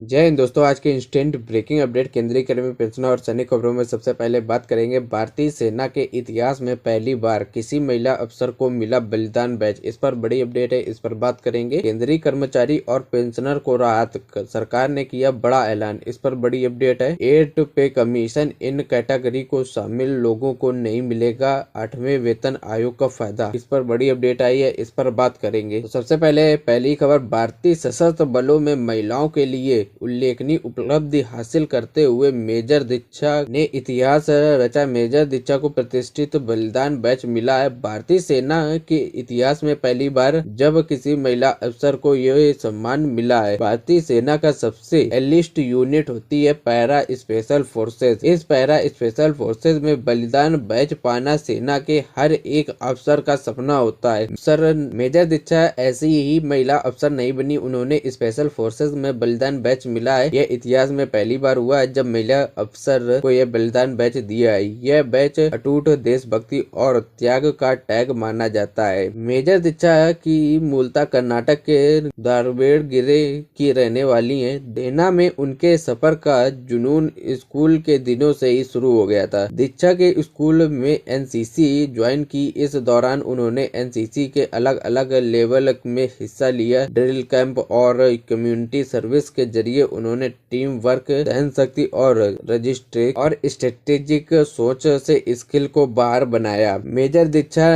जय हिंद दोस्तों। आज के इंस्टेंट ब्रेकिंग अपडेट केंद्रीय कर्मी पेंशन और सैनिक खबरों में सबसे पहले बात करेंगे भारतीय सेना के इतिहास में पहली बार किसी महिला अफसर को मिला बलिदान बैच। इस पर बड़ी अपडेट है, इस पर बात करेंगे। केंद्रीय कर्मचारी और पेंशनर को राहत, सरकार ने किया बड़ा ऐलान। इस पर बड़ी अपडेट है। 8 पे कमीशन, इन कैटेगरी को शामिल लोगों को नहीं मिलेगा 8वें वेतन आयोग का फायदा। इस पर बड़ी अपडेट आई है, इस पर बात करेंगे। तो सबसे पहले पहली खबर, भारतीय सशस्त्र बलों में महिलाओं के लिए उल्लेखनीय उपलब्धि हासिल करते हुए मेजर दीक्षा ने इतिहास रचा। मेजर दीक्षा को प्रतिष्ठित बलिदान बैच मिला है। भारतीय सेना के इतिहास में पहली बार जब किसी महिला अफसर को यह सम्मान मिला है। भारतीय सेना का सबसे एलिस्ट यूनिट होती है पैरा स्पेशल फोर्सेस। इस पैरा स्पेशल फोर्सेस में बलिदान बैच पाना सेना के हर एक अफसर का सपना होता है। सर मेजर दीक्षा ऐसी ही महिला अफसर नहीं बनी, उन्होंने स्पेशल फोर्सेस में बलिदान बैच मिला है। यह इतिहास में पहली बार हुआ है जब महिला अफसर को यह बलिदान बैच दिया है। यह बैच अटूट देशभक्ति और त्याग का टैग माना जाता है। मेजर दीक्षा की मूलतः कर्नाटक के दावणगेरे की रहने वाली है। सेना में उनके सफर का जुनून स्कूल के दिनों से ही शुरू हो गया था। दीक्षा के स्कूल में एनसीसी ज्वाइन की। इस दौरान उन्होंने एनसीसी के अलग अलग लेवल में हिस्सा लिया। ड्रिल कैंप और कम्युनिटी सर्विस के जरिए उन्होंने टीम वर्क, सहन शक्ति और रजिस्ट्रेट और स्ट्रेटेजिक सोच से स्किल को बाहर बनाया। मेजर दीक्षा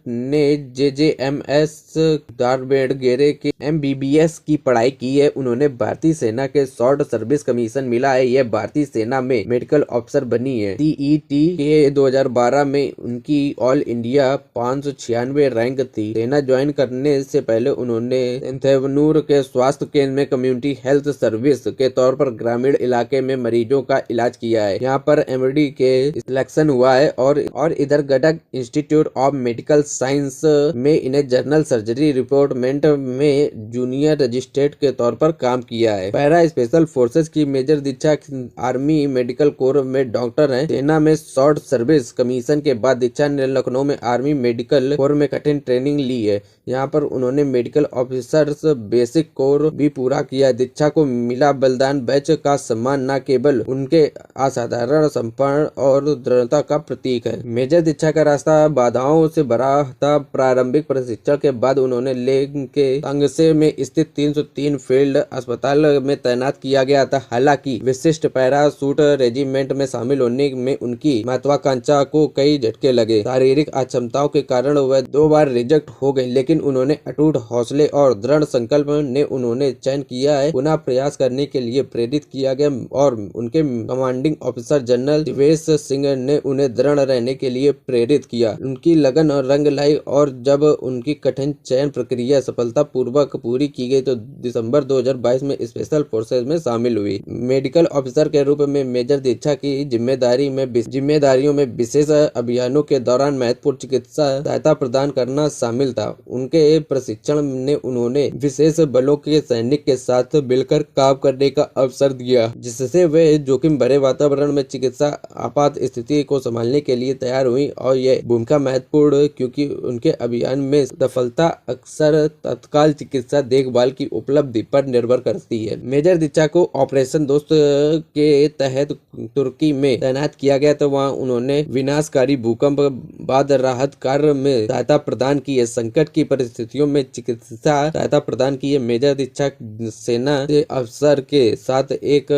ने जेजेएमएस दावणगेरे के एमबीबीएस की पढ़ाई की है। उन्होंने भारतीय सेना के शॉर्ट सर्विस कमीशन मिला है। यह भारतीय सेना में मेडिकल ऑफिसर बनी है। सीईटी के 2012 में उनकी ऑल इंडिया 596 रैंक थी। सेना ज्वाइन करने से पहले उन्होंने थेवनूर के स्वास्थ्य केंद्र में कम्युनिटी हेल्थ सर्विस के तौर पर ग्रामीण इलाके में मरीजों का इलाज किया है। यहाँ पर एमडी के सिलेक्शन हुआ है और इधर Gandak institute of medical science में इन्हें जनरल सर्जरी डिपार्टमेंट में जूनियर रजिस्ट्रेट के तौर पर काम किया है। पैरा स्पेशल फोर्सेस की मेजर दीक्षा आर्मी मेडिकल कोर में डॉक्टर है। सेना में शॉर्ट सर्विस कमीशन के बाद दीक्षा ने लखनऊ में आर्मी मेडिकल कोर में कठिन ट्रेनिंग ली है। यहाँ पर उन्होंने मेडिकल ऑफिसर्स बेसिक कोर भी पूरा किया। दीक्षा को मिला बलिदान बैच का सम्मान न केवल उनके असाधारण समर्पण और दृढ़ता का प्रतीक है। मेजर दीक्षा का रास्ता बाधाओं से भरा था। प्रारंभिक प्रशिक्षण के बाद उन्होंने लेह के तंगसे में स्थित 303 फील्ड अस्पताल में तैनात किया गया था। हालांकि विशिष्ट पैराशूट रेजिमेंट में शामिल होने में उनकी महत्वाकांक्षा को कई झटके लगे। शारीरिक अक्षमताओं के कारण वह 2 बार रिजेक्ट हो गई, लेकिन उन्होंने अटूट हौसले और दृढ़ संकल्प ने उन्होंने चयन किया है। पुनः प्रयास करने के लिए प्रेरित किया गया और उनके commanding officer general Divesh Singh ने उन्हें दृढ़ रहने के लिए प्रेरित किया। उनकी लगन और रंग लाई और जब उनकी कठिन चयन प्रक्रिया सफलता पूर्वक पूरी की गई तो दिसंबर 2022 में स्पेशल फोर्सेज में शामिल हुई। मेडिकल ऑफिसर के रूप में मेजर दीक्षा की जिम्मेदारियों में विशेष अभियानों के दौरान महत्वपूर्ण चिकित्सा सहायता प्रदान करना शामिल था। उनके प्रशिक्षण ने उन्होंने विशेष बलों के सैनिक के साथ मिलकर काम करने का अवसर दिया, जिससे वे जोखिम भरे वातावरण में चिकित्सा आपात स्थिति को संभालने के लिए तैयार हुई। और यह भूमिका महत्वपूर्ण क्योंकि उनके अभियान में सफलता अक्सर तत्काल चिकित्सा देखभाल की उपलब्धि पर निर्भर करती है। मेजर दीक्षा को ऑपरेशन दोस्त के तहत तुर्की में तैनात किया गया तो वहां उन्होंने विनाशकारी भूकंप बाद राहत कार्य में सहायता प्रदान की है। संकट की परिस्थितियों में चिकित्सा सहायता प्रदान की है। मेजर दीक्षा सेना के अफसर के साथ एक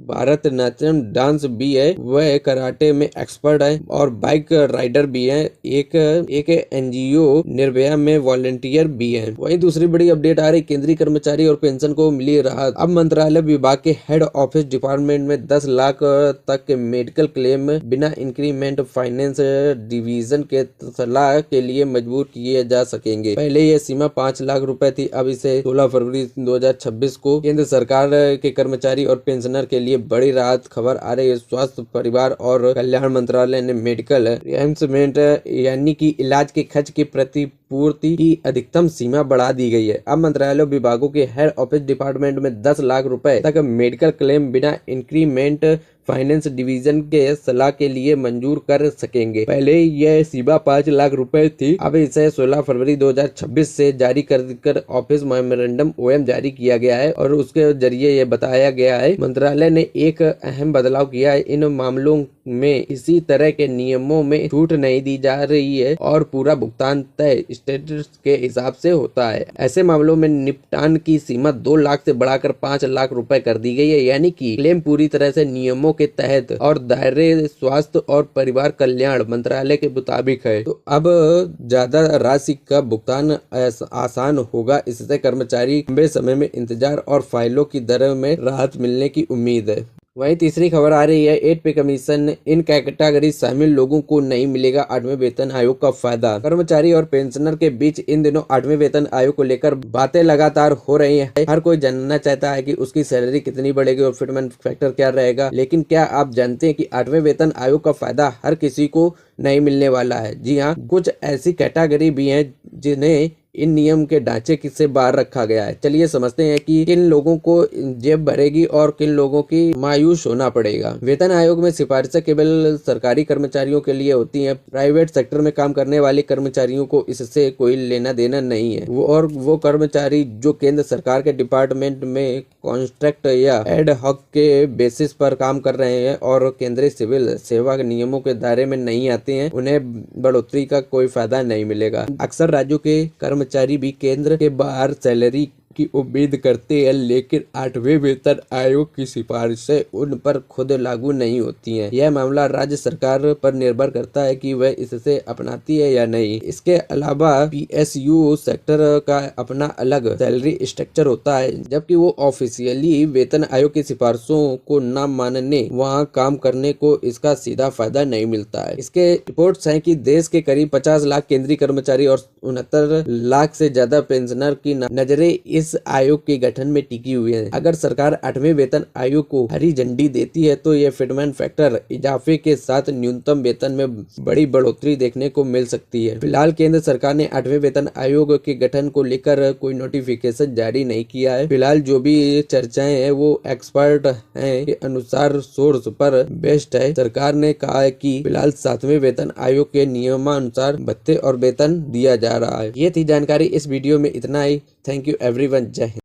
भारतनाट्यम डांस भी है। वह कराटे में एक्सपर्ट है और बाइक राइडर भी है। एक एनजीओ निर्भया में वॉलंटियर भी है। वहीं दूसरी बड़ी अपडेट आ रही, केंद्रीय कर्मचारी और पेंशन को मिली राहत। अब मंत्रालय विभाग के हेड ऑफिस डिपार्टमेंट में 10 लाख तक के मेडिकल क्लेम बिना इंक्रीमेंट फाइनेंस डिवीजन के सलाह के लिए मजबूर किए जा सकेंगे। पहले यह सीमा 5 लाख रुपए थी, अब इसे 16 फरवरी 2026 को केंद्र सरकार के कर्मचारी और पेंशनर के लिए बड़ी राहत खबर आ रही है। स्वास्थ्य, परिवार और कल्याण मंत्रालय ने मेडिकल रिएम्बर्समेंट यानी कि इलाज के खर्च की पूर्ति की अधिकतम सीमा बढ़ा दी गई है। अब मंत्रालय विभागों के हेड ऑफिस डिपार्टमेंट में 10 लाख रुपए तक मेडिकल क्लेम बिना इंक्रीमेंट फाइनेंस डिवीजन के सलाह के लिए मंजूर कर सकेंगे। पहले यह सीमा 5 लाख रुपए थी, अब इसे 16 फरवरी 2026 से जारी कर ऑफिस मेमोरेंडम OM जारी किया गया है और उसके जरिए यह बताया गया है मंत्रालय ने एक अहम बदलाव किया है। इन मामलों में इसी तरह के नियमों में छूट नहीं दी जा रही है और पूरा भुगतान तय स्टेटस के हिसाब से होता है। ऐसे मामलों में निपटान की सीमा 2 लाख से बढ़ाकर 5 लाख रुपए कर दी गई है, यानी कि क्लेम पूरी तरह से नियमों के तहत और दायरे स्वास्थ्य और परिवार कल्याण मंत्रालय के मुताबिक है। तो अब ज्यादा राशि का भुगतान आसान होगा। इससे कर्मचारी लंबे समय में इंतजार और फाइलों की दर में राहत मिलने की उम्मीद है। वहीं तीसरी खबर आ रही है 8 पे कमीशन, इन कैटेगरी शामिल लोगों को नहीं मिलेगा 8वें वेतन आयोग का फायदा। कर्मचारी और पेंशनर के बीच इन दिनों 8वें वेतन आयोग को लेकर बातें लगातार हो रही हैं। हर कोई जानना चाहता है कि उसकी सैलरी कितनी बढ़ेगी और फिटमेंट फैक्टर क्या रहेगा, लेकिन क्या आप जानते हैं कि 8वें वेतन आयोग का फायदा हर किसी को नहीं मिलने वाला है। जी हाँ, कुछ ऐसी कैटेगरी भी है जिन्हें इन नियम के ढांचे से बाहर रखा गया है। चलिए समझते हैं कि किन लोगों को जेब भरेगी और किन लोगों की मायूस होना पड़ेगा। वेतन आयोग में सिफारिशें केवल सरकारी कर्मचारियों के लिए होती हैं। प्राइवेट सेक्टर में काम करने वाले कर्मचारियों को इससे कोई लेना देना नहीं है। वो कर्मचारी जो केंद्र सरकार के डिपार्टमेंट में कॉन्ट्रैक्ट या एड हॉक के बेसिस पर काम कर रहे हैं और केंद्रीय सिविल सेवा के नियमों के दायरे में नहीं आते हैं, उन्हें बढ़ोतरी का कोई फायदा नहीं मिलेगा। अक्सर राज्यों के कर्मचारी भी केंद्र के बाहर सैलरी की उम्मीद करते हैं, लेकिन 8वें वेतन आयोग की सिफारिशें उन पर खुद लागू नहीं होती हैं। यह मामला राज्य सरकार पर निर्भर करता है कि वह इससे अपनाती है या नहीं। इसके अलावा PSU सेक्टर का अपना अलग सैलरी स्ट्रक्चर होता है, जबकि वो ऑफिशियली वेतन आयोग की सिफारिशों को न मानने वहाँ काम करने को इसका सीधा फायदा नहीं मिलता है। इसके रिपोर्ट्स हैं कि देश के करीब 50 लाख केंद्रीय कर्मचारी और 69 लाख से ज्यादा पेंशनर की नजरें इस आयोग के गठन में टिकी हुई है। अगर सरकार 8वें वेतन आयोग को हरी झंडी देती है तो यह फिटमेंट फैक्टर इजाफे के साथ न्यूनतम वेतन में बड़ी बढ़ोतरी देखने को मिल सकती है। फिलहाल केंद्र सरकार ने 8वें वेतन आयोग के गठन को लेकर कोई नोटिफिकेशन जारी नहीं किया है। फिलहाल जो भी चर्चाएं हैं वो एक्सपर्ट हैं के अनुसार सोर्स पर बेस्ड है। सरकार ने कहा है कि फिलहाल 7वें वेतन आयोग के नियमानुसार भत्ते और वेतन दिया जा रहा है। ये थी जानकारी इस वीडियो में, इतना ही। Thank you everyone. जय हिंद।